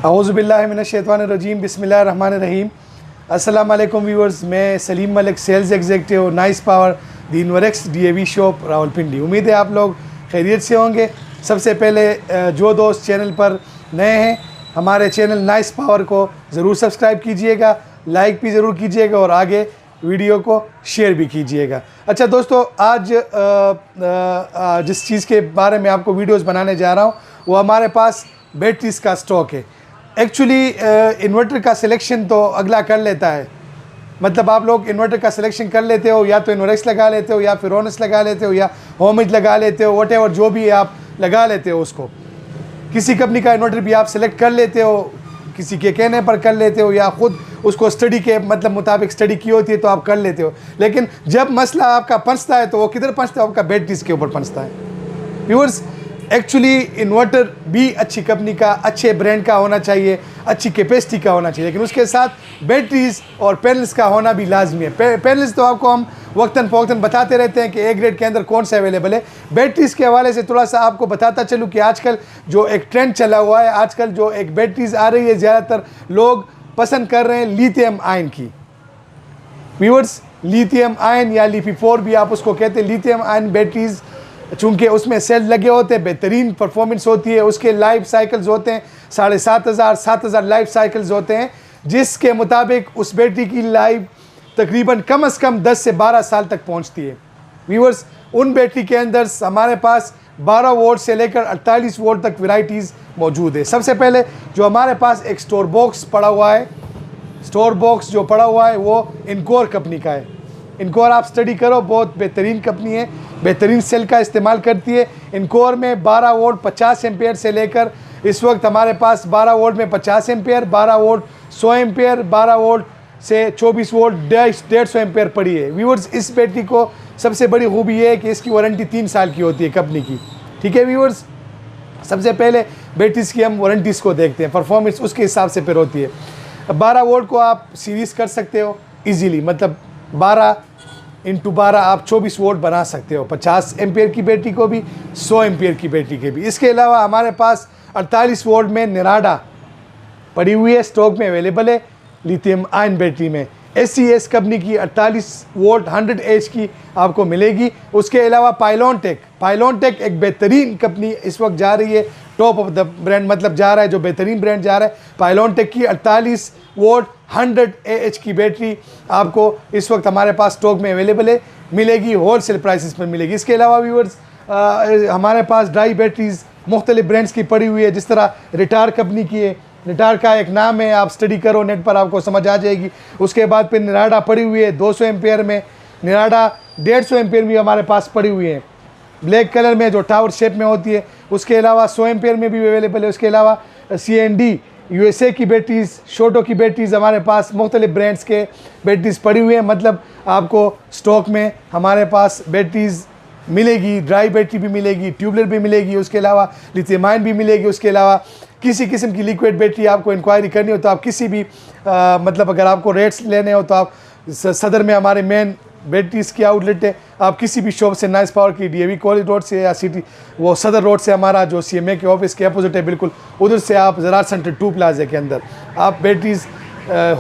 औज़ुबिल्लाहिमिनश्शैतानिर्रजीम बिस्मिल्लाहिर्रहमानिर्रहीम। अस्सलाम वालेकुम व्यूअर्स, मैं Salim Malik, sales executive, nice power, the Inverex DAV shop, Rawalpindi. उम्मीद है आप लोग खैरियत से होंगे। सबसे पहले जो दोस्त चैनल पर नए हैं, हमारे चैनल नाइस पावर को ज़रूर सब्सक्राइब कीजिएगा, लाइक भी ज़रूर कीजिएगा और आगे वीडियो को शेयर भी कीजिएगा। अच्छा दोस्तों, आज जिस चीज़ के बारे में आपको वीडियोस बनाने जा रहा हूँ वो हमारे पास बैटरीज़ का स्टॉक है। एक्चुअली इन्वर्टर का सिलेक्शन तो अगला कर लेता है, मतलब आप लोग इन्वर्टर का सिलेक्शन कर लेते हो, या तो इन्वरेक्स लगा लेते हो, या फिरोनस लगा लेते हो, या होमिज लगा लेते हो, वटेवर जो भी आप लगा लेते हो उसको। किसी कंपनी का इन्वर्टर भी आप सेलेक्ट कर लेते हो, किसी के कहने पर कर लेते हो, या ख़ुद उसको स्टडी के मतलब मुताबिक स्टडी की होती है तो आप कर लेते हो। लेकिन जब मसला आपका पंचता है तो वो किधर पंचता है? आपका बैटरीज़ के ऊपर पंचता है। व्यूअर्स, एक्चुअली इन्वर्टर भी अच्छी कंपनी का, अच्छे ब्रांड का होना चाहिए, अच्छी कैपेसिटी का होना चाहिए, लेकिन उसके साथ बैटरीज़ और पैनल्स का होना भी लाजमी है। पैनल्स तो आपको हम वक्तन फ़वक्तन बताते रहते हैं कि ए ग्रेड के अंदर कौन सा अवेलेबल है। बैटरीज़ के हवाले से थोड़ा सा आपको बताता चलूँ कि आजकल जो एक ट्रेंड चला हुआ है, आजकल जो एक बैटरीज़ आ रही है, ज़्यादातर लोग पसंद कर रहे हैं लिथियम आयन की। व्यूअर्स, लिथियम आयन या LiPi4 भी आप उसको कहते हैं। लिथियम आयन बैटरीज़ चूँकि उसमें सेल लगे होते हैं, बेहतरीन परफॉर्मेंस होती है, उसके लाइफ साइकिल्स होते हैं 7,500 लाइफ साइकिल्स होते हैं, जिसके मुताबिक उस बैटरी की लाइफ तकरीबन कम से कम 10 से 12 साल तक पहुंचती है। व्यूअर्स, उन बैटरी के अंदर हमारे पास 12 वोल्ट से लेकर 48 वोल्ट तक वैरायटीज़ मौजूद है। सबसे पहले जो हमारे पास एक स्टोर बॉक्स पड़ा हुआ है, स्टोर बॉक्स जो पड़ा हुआ है वो इनकोर कंपनी का है। इनकोर आप स्टडी करो, बहुत बेहतरीन कंपनी है, बेहतरीन सेल का इस्तेमाल करती है। इनकोर में 12 वोल्ट 50 एम्पेयर से लेकर इस वक्त हमारे पास 12 वोल्ट में 50 एम्पेयर, 12 वोल्ट 100 एम्पेयर, 12 वोल्ट से 24 वोल्ट 150 एम्पेयर पड़ी है। व्यूअर्स, इस बैटरी को सबसे बड़ी खूबी ये है कि इसकी वारंटी 3 साल की होती है कंपनी की। ठीक है व्यूअर्स, सबसे पहले बैटरीज़ की हम वारंटीज़ को देखते हैं, परफॉर्मेंस उसके हिसाब से फिर होती है। 12 वोल्ट को आप सीरीज़ कर सकते हो ईजीली, मतलब 12 × 12 आप 24 वोल्ट बना सकते हो, 50 एम्पेयर की बैटरी को भी, 100 एम्पेयर की बैटरी के भी। इसके अलावा हमारे पास 48 वोल्ट में निराडा पड़ी हुई है, स्टॉक में अवेलेबल है लिथियम आयन बैटरी में। SCS कंपनी की 48 वोल्ट 100H की आपको मिलेगी। उसके अलावा पाइलॉनटेक एक बेहतरीन कंपनी इस वक्त जा रही है, टॉप ऑफ द ब्रांड मतलब जा रहा है, जो बेहतरीन ब्रांड जा रहा है। पाइलॉनटेक की 48 वोल्ट 100AH की बैटरी आपको इस वक्त हमारे पास स्टॉक में अवेलेबल है, मिलेगी, होलसेल प्राइसेस पर मिलेगी। इसके अलावा व्यूअर्स, हमारे पास ड्राई बैटरीज़ मुख्तलिफ ब्रांड्स की पड़ी हुई है, जिस तरह रिटार कंपनी की है। रिटार का एक नाम है, आप स्टडी करो नेट पर आपको समझ आ जाएगी। उसके बाद फिर निराडा पड़ी हुई है 200 एम्पेयर में, निराडा 150 एम्पेयर भी हमारे पास पड़ी हुई है, ब्लैक कलर में जो टावर शेप में होती है। उसके अलावा 100 एम्पेयर में भी अवेलेबल है। उसके अलावा CND USA की बैटरीज़, शोटो की बैटरीज़, हमारे पास मुख्तलिफ ब्रांड्स के बैटरीज़ पड़ी हुई हैं। मतलब आपको स्टॉक में हमारे पास बैटरीज़ मिलेगी, ड्राई बैटरी भी मिलेगी, ट्यूबलर भी मिलेगी, उसके अलावा लिथियम आयन भी मिलेगी। उसके अलावा किसी किस्म की लिक्विड बैटरी आपको इंक्वायरी करनी हो तो आप किसी भी मतलब अगर आपको रेट्स लेने हो तो आप सदर में हमारे मेन बैटरीज़ की आउटलेट है, आप किसी भी शॉप से, नाइस पावर की DAV कॉलेज रोड से या सिटी वो सदर रोड से, हमारा जो CMA के ऑफिस के अपोजिट है बिल्कुल उधर से, आप ज़रार सेंटर 2 प्लाजा के अंदर आप बैटरीज़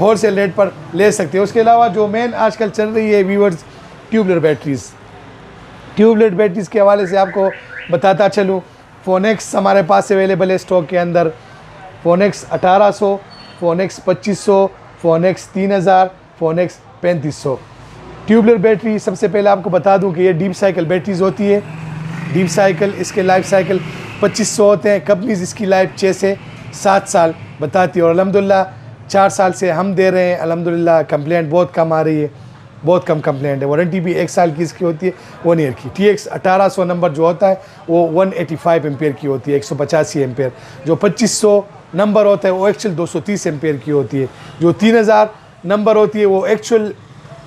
होलसेल रेट पर ले सकते हो। उसके अलावा जो मेन आजकल चल रही है व्यूअर्स, ट्यूबलर बैटरीज़ के हवाले से आपको बताता चलूँ। फोनेक्स हमारे पास अवेलेबल है स्टॉक के अंदर, Phoenix 1800, Phoenix 2500, Phoenix 3000, Phoenix 3500। Tubular battery सबसे पहले आपको बता दूं कि ये डीप साइकिल बैटरीज़ होती है। डीप साइकिल, इसके लाइफ साइकिल 2500 होते हैं। कंपनीज इसकी लाइफ 6 से 7 साल बताती है और अल्हम्दुलिल्लाह 4 साल से हम दे रहे हैं। अल्हम्दुलिल्लाह कंप्लेंट बहुत कम आ रही है, बहुत कम कंप्लेंट है। वारंटी भी 1 साल की इसकी होती है, 1 ईयर की। TX 1800 नंबर जो होता है वो 185 एम्पेयर की होती है, 185 एम्पेयर। जो 2500 नंबर होता है वो एक्चुअल 230 एम्पेयर की होती है। जो 3000 नंबर होती है वो एक्चुअल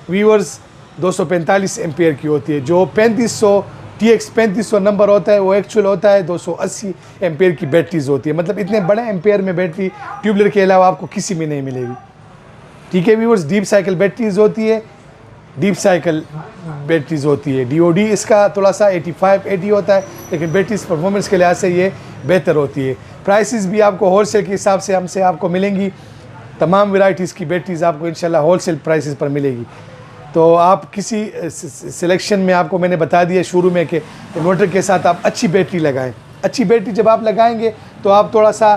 व्यूअर्स 245 एम्पेयर की होती है। जो 3500 TX 3500 नंबर होता है वो एक्चुअल होता है 280 एम्पेयर की बैटरीज होती है। मतलब इतने बड़े एम्पेयर में बैटरी ट्यूबलर के अलावा आपको किसी में नहीं मिलेगी। ठीक है व्यूअर्स, डीप साइकिल बैटरीज होती है, डीप साइकिल बैटरीज होती है। DOD इसका थोड़ा सा 85-80 होता है, लेकिन बैटरीज परफॉर्मेंस के लिहाज से ये बेहतर होती है। प्राइसेस भी आपको होलसेल के हिसाब से हमसे आपको मिलेंगी। तमाम वैरायटीज़ की बैटरीज़ आपको इंशाल्लाह होलसेल प्राइसेस पर मिलेगी। तो आप किसी सिलेक्शन में आपको मैंने बता दिया शुरू में कि इन्वर्टर के साथ आप अच्छी बैटरी लगाएं। अच्छी बैटरी जब आप लगाएंगे तो आप थोड़ा सा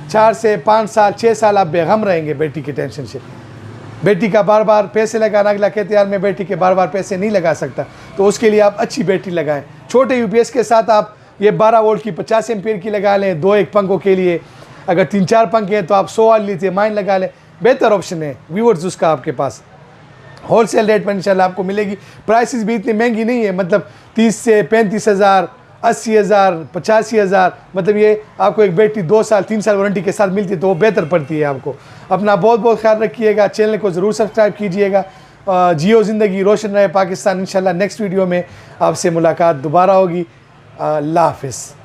4 से 5 साल 6 साल आप बेगम रहेंगे बैटरी की टेंशन से। बैटरी का बार बार पैसे लगाना, अगला कहते यार मैं बैटरी के बार बार पैसे नहीं लगा सकता, तो उसके लिए आप अच्छी बैटरी लगाएं। छोटे यूपीएस के साथ आप ये 12 वोल्ट की 50 एम्पीयर की लगा लें 2-1 पंखों के लिए। अगर 3-4 पंखे हैं तो आप 100 वाली लिथियम आयन लगा लें, बेहतर ऑप्शन है व्यूअर्स उसका आपके पास। होलसेल रेट पर इंशाल्लाह आपको मिलेगी। प्राइसेस भी इतनी महंगी नहीं है, मतलब 30 से 35,000, 80,000, 85,000, मतलब ये आपको एक बैटरी 2 साल 3 साल वारंटी के साथ मिलती है, तो वो बेहतर पड़ती है आपको। अपना बहुत बहुत ख्याल रखिएगा, चैनल को ज़रूर सब्सक्राइब कीजिएगा। जियो ज़िंदगी रोशन रहे पाकिस्तान। इंशाल्लाह नेक्स्ट वीडियो में आपसे मुलाकात दोबारा होगी। अल्लाह हाफ़िज़।